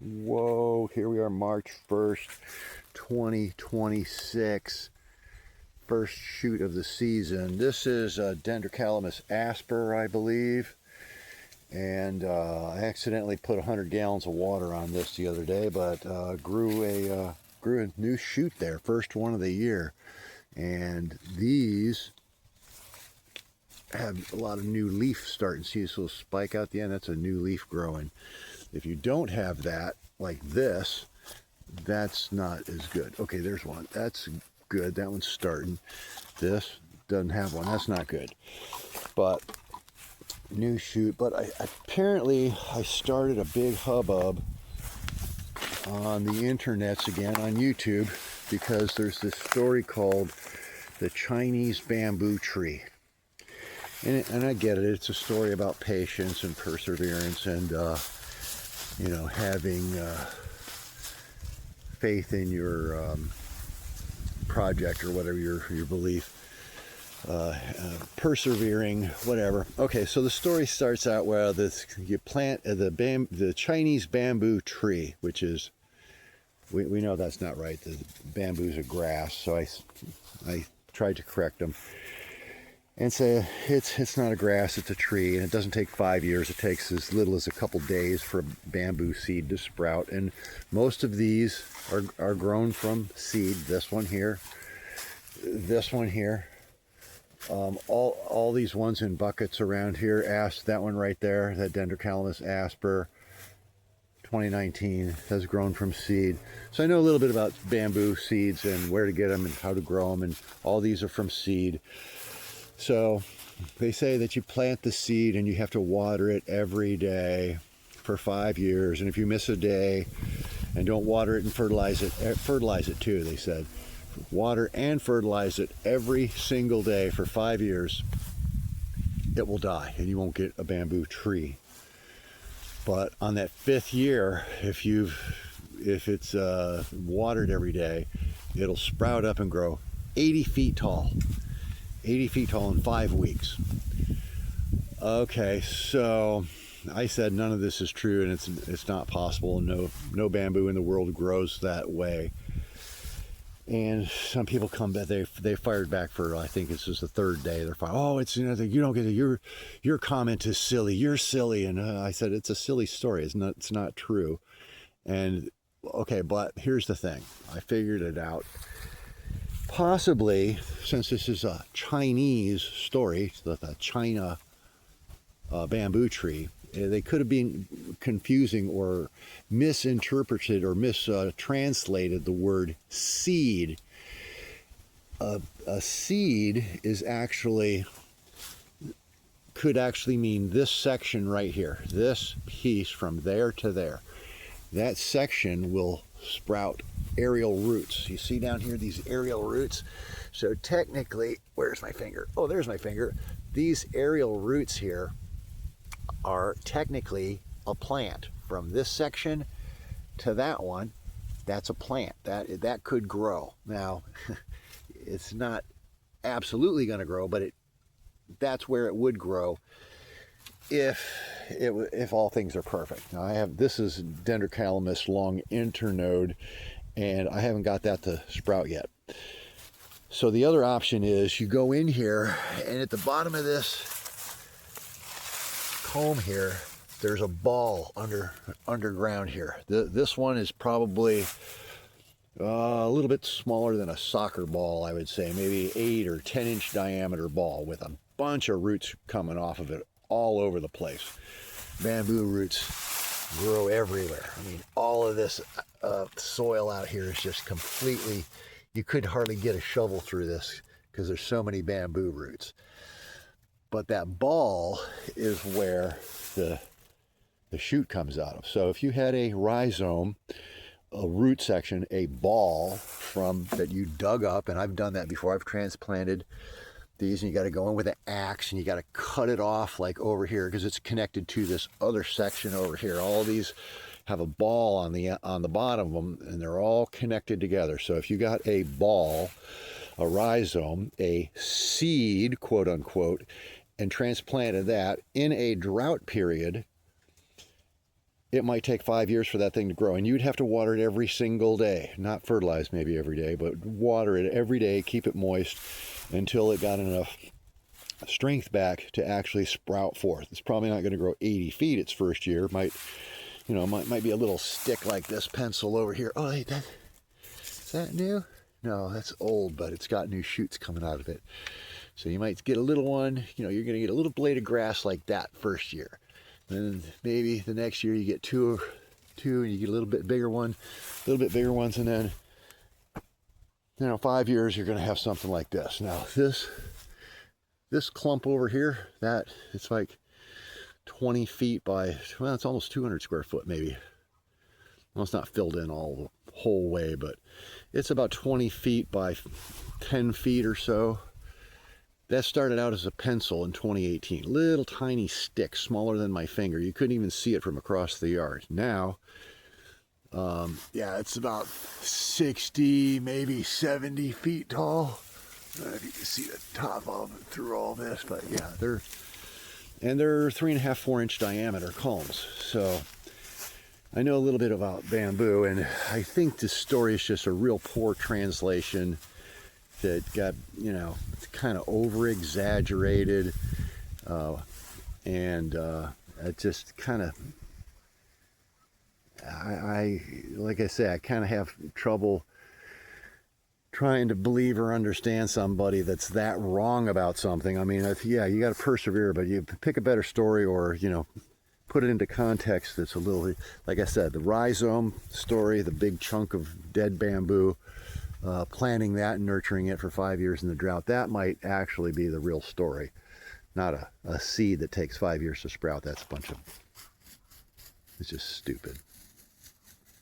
Whoa, here we are, March 1st, 2026. First shoot of the season. This is Dendrocalamus asper, I believe. And I accidentally put 100 gallons of water on this the other day, but grew a new shoot there, first one of the year. And these have a lot of new leaf starting. See this little spike out the end? That's a new leaf growing. If you don't have that, like this, that's not as good. Okay, there's one. That's good. That one's starting. This doesn't have one. That's not good. But new shoot. But apparently I started a big hubbub on the internets again, on YouTube, because there's this story called the Chinese bamboo tree. And I get it. It's a story about patience and perseverance and having faith in your project or whatever your belief, persevering, whatever. Okay, so the story starts out where you plant the Chinese bamboo tree, which is, we know that's not right. The bamboo's a grass, so I tried to correct them and say it's not a grass, it's a tree, and it doesn't take 5 years. It takes as little as a couple days for a bamboo seed to sprout, and most of these are grown from seed. This one here, all these ones in buckets around here. That one right there, that Dendrocalamus asper 2019, has grown from seed. So I know a little bit about bamboo seeds and where to get them and how to grow them, and all these are from seed. So they say that you plant the seed and you have to water it every day for 5 years. And if you miss a day and don't water it and fertilize it too, they said. Water and fertilize it every single day for 5 years, it will die and you won't get a bamboo tree. But on that 5th year, if it's watered every day, it'll sprout up and grow 80 feet tall. 80 feet tall in 5 weeks. Okay, so I said none of this is true, and it's not possible. No bamboo in the world grows that way. And some people come back. They fired back for, I think this is the 3rd day. They're fired. Oh, it's, you don't get it. Your comment is silly. You're silly. And I said it's a silly story. It's not true. And okay, but here's the thing. I figured it out. Possibly, since this is a Chinese story, the China bamboo tree, they could have been confusing or misinterpreted or mistranslated the word seed. A seed could actually mean this section right here, this piece from there to there. That section will sprout aerial roots. You see down here these aerial roots? So technically, where's my finger? Oh, there's my finger. These aerial roots here are technically a plant. From this section to that one, that's a plant. That could grow. Now, it's not absolutely going to grow, but that's where it would grow if all things are perfect. Now this is Dendrocalamus long internode, and I haven't got that to sprout yet. So the other option is you go in here, and at the bottom of this comb here, there's a ball underground here. This one is probably a little bit smaller than a soccer ball, I would say, maybe 8 or 10 inch diameter ball with a bunch of roots coming off of it all over the place. Bamboo roots grow everywhere. I mean, all of this soil out here is just completely, you could hardly get a shovel through this because there's so many bamboo roots. But that ball is where the shoot comes out of. So if you had a rhizome, a root section, a ball that you dug up, and I've done that before, I've transplanted these, and you got to go in with an axe and you got to cut it off like over here because it's connected to this other section over here. All these have a ball on the bottom of them, and they're all connected together. So if you got a ball, a rhizome, a seed, quote unquote, and transplanted that in a drought period, it might take 5 years for that thing to grow, and you'd have to water it every single day. Not fertilize maybe every day, but water it every day, keep it moist until it got enough strength back to actually sprout forth. It's probably not going to grow 80 feet its first year. Might be a little stick like this pencil over here. Oh, hey, is that new? No, that's old, but it's got new shoots coming out of it. So you might get a little one, you're going to get a little blade of grass like that first year. Then maybe the next year you get two, and you get a little bit bigger one, a little bit bigger ones, and then 5 years you're going to have something like this. Now this clump over here, it's like 20 feet by, well, it's almost 200 square foot maybe. Well, it's not filled in all the whole way, but it's about 20 feet by 10 feet or so. That started out as a pencil in 2018. Little tiny stick, smaller than my finger. You couldn't even see it from across the yard. Now, it's about 60, maybe 70 feet tall. I don't know if you can see the top of it through all this, but yeah, they're 3.5, 4 inch diameter culms. So I know a little bit about bamboo, and I think this story is just a real poor translation that got, kind of over exaggerated, and it just kind of, like I say, I kind of have trouble trying to believe or understand somebody that's that wrong about something. I mean, yeah, you got to persevere, but you pick a better story, or put it into context that's a little, like I said, the rhizome story, the big chunk of dead bamboo, planting that and nurturing it for 5 years in the drought, that might actually be the real story, not a seed that takes 5 years to sprout. That's it's just stupid.